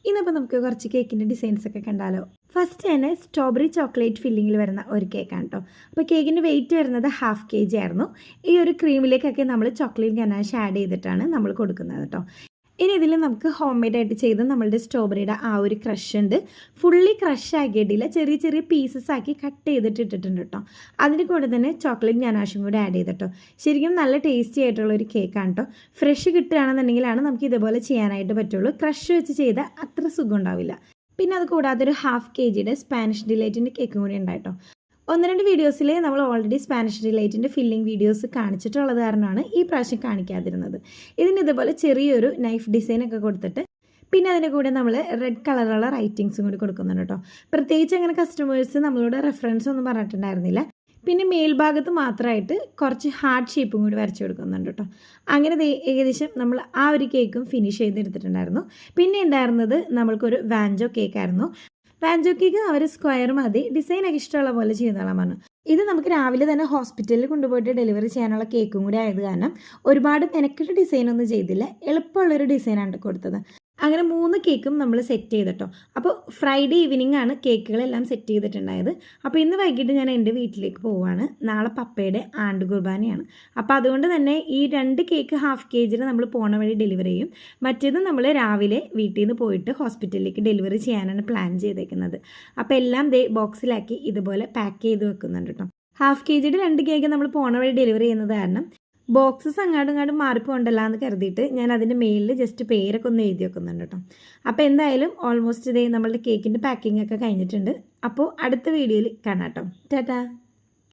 ഇന്നിപ്പോൾ നമുക്ക് കുറച്ച് കേക്കിൻ്റെ ഡിസൈൻസ് ഒക്കെ കണ്ടാലോ. ഫസ്റ്റ് തന്നെ സ്ട്രോബെറി ചോക്ലേറ്റ് ഫില്ലിങ്ങിൽ വരുന്ന ഒരു കേക്കാണ് കേട്ടോ. അപ്പോൾ കേക്കിൻ്റെ വെയിറ്റ് വരുന്നത് 1/2 kg ആയിരുന്നു. ഈ ഒരു ക്രീമിലേക്കൊക്കെ നമ്മൾ ചോക്ലേറ്റ് ഗനാഷ് ആഡ് ചെയ്തിട്ടാണ് നമ്മൾ കൊടുക്കുന്നത് കേട്ടോ. ഇനി ഇതിൽ നമുക്ക് ഹോം മെയ്ഡായിട്ട് ചെയ്ത് നമ്മളുടെ സ്ട്രോബെറിയുടെ ആ ഒരു ക്രഷ് ഉണ്ട്, ഫുള്ളി ക്രഷ് ആക്കിയിട്ടില്ല, ചെറിയ ചെറിയ പീസസ് ആക്കി കട്ട് ചെയ്തിട്ട് ഇട്ടിട്ടുണ്ട് കേട്ടോ. അതിൻ്റെ കൂടെ തന്നെ ചോക്ലേറ്റ് ഗനാഷും കൂടെ ആഡ് ചെയ്തിട്ടോ. ശരിക്കും നല്ല ടേസ്റ്റി ആയിട്ടുള്ള ഒരു കേക്കാണ് കേട്ടോ. ഫ്രഷ് കിട്ടുകയാണെന്നുണ്ടെങ്കിലാണ് നമുക്ക് ഇതുപോലെ ചെയ്യാനായിട്ട് പറ്റുള്ളൂ. ക്രഷ് വെച്ച് ചെയ്താൽ അത്ര സുഖം ഉണ്ടാവില്ല. പിന്നെ അത് കൂടാതെ ഒരു 1/2 kg സ്പാനിഷ് ഡിലൈറ്റിൻ്റെ കേക്കും കൂടി ഉണ്ടായിട്ടോ. 1-2 വീഡിയോസിൽ നമ്മൾ ഓൾറെഡി സ്പാനിഷ് ഡിലൈറ്റിൻ്റെ ഫില്ലിംഗ് വീഡിയോസ് കാണിച്ചിട്ടുള്ളത് കാരണമാണ് ഈ പ്രാവശ്യം കാണിക്കാതിരുന്നത്. ഇതിന് ഇതുപോലെ ചെറിയൊരു നൈഫ് ഡിസൈനൊക്കെ കൊടുത്തിട്ട് പിന്നെ അതിൻ്റെ കൂടെ നമ്മൾ റെഡ് കളറുള്ള റൈറ്റിങ്സും കൂടി കൊടുക്കുന്നുണ്ട് കേട്ടോ. പ്രത്യേകിച്ച് അങ്ങനെ കസ്റ്റമേഴ്സ് നമ്മളോട് റെഫറൻസ് ഒന്നും പറഞ്ഞിട്ടുണ്ടായിരുന്നില്ല. പിന്നെ മേൽഭാഗത്ത് മാത്രമായിട്ട് കുറച്ച് ഹാർട്ട് ഷേപ്പും കൂടി വരച്ച് കൊടുക്കുന്നുണ്ട് കേട്ടോ. അങ്ങനെ ഏകദേശം നമ്മൾ ആ ഒരു കേക്കും ഫിനിഷ് ചെയ്തെടുത്തിട്ടുണ്ടായിരുന്നു. പിന്നെ ഉണ്ടായിരുന്നത് നമ്മൾക്കൊരു വാഞ്ചോ കേക്കായിരുന്നു. വാഞ്ചോ കേക്ക് അവർ സ്ക്വയർ മതി, ഡിസൈനൊക്കെ ഇഷ്ടമുള്ള പോലെ ചെയ്തോളാൻ പറഞ്ഞു. ഇത് നമുക്ക് രാവിലെ തന്നെ ഹോസ്പിറ്റലിൽ കൊണ്ടുപോയിട്ട് ഡെലിവറി ചെയ്യാനുള്ള കേക്കും കൂടി ആയത് കാരണം ഒരുപാട് മെനക്കെട്ട് ഡിസൈനൊന്നും ചെയ്തില്ല, എളുപ്പമുള്ളൊരു ഡിസൈനാണ് കൊടുത്തത്. അങ്ങനെ 3 കേക്കും നമ്മൾ സെറ്റ് ചെയ്തിട്ടോ. അപ്പോൾ ഫ്രൈഡേ ഈവനിങ് ആണ് കേക്കുകളെല്ലാം സെറ്റ് ചെയ്തിട്ടുണ്ടായത്. അപ്പോൾ ഇന്ന് വൈകിട്ട് ഞാൻ എൻ്റെ വീട്ടിലേക്ക് പോവുകയാണ്. നാളെ പപ്പയുടെ ആണ്ട് കുർബാനയാണ്. അപ്പോൾ അതുകൊണ്ട് തന്നെ ഈ 2 കേക്ക് 1/2 kg നമ്മൾ പോണ വഴി ഡെലിവറി ചെയ്യും. മറ്റേത് നമ്മൾ രാവിലെ വീട്ടിൽ നിന്ന് പോയിട്ട് ഹോസ്പിറ്റലിലേക്ക് ഡെലിവറി ചെയ്യാനാണ് പ്ലാൻ ചെയ്തേക്കുന്നത്. അപ്പോൾ എല്ലാം ബോക്സിലാക്കി ഇതുപോലെ പാക്ക് ചെയ്ത് വെക്കുന്നുണ്ട് കേട്ടോ. 1/2 kg 2 കേക്ക് നമ്മൾ പോണ വഴി ഡെലിവറി ചെയ്യുന്നത് കാരണം ബോക്സസ് അങ്ങോട്ടും മാറിപ്പോണ്ടല്ല എന്ന് കരുതിയിട്ട് ഞാൻ അതിൻ്റെ മേലിൽ ജസ്റ്റ് പേരൊക്കെ ഒന്ന് എഴുതി വെക്കുന്നുണ്ട് കേട്ടോ. അപ്പോൾ എന്തായാലും ഓൾമോസ്റ്റ് നമ്മളുടെ കേക്കിൻ്റെ പാക്കിംഗ് ഒക്കെ കഴിഞ്ഞിട്ടുണ്ട്. അപ്പോൾ അടുത്ത വീഡിയോയിൽ കാണാം കേട്ടോ. ടാറ്റാ.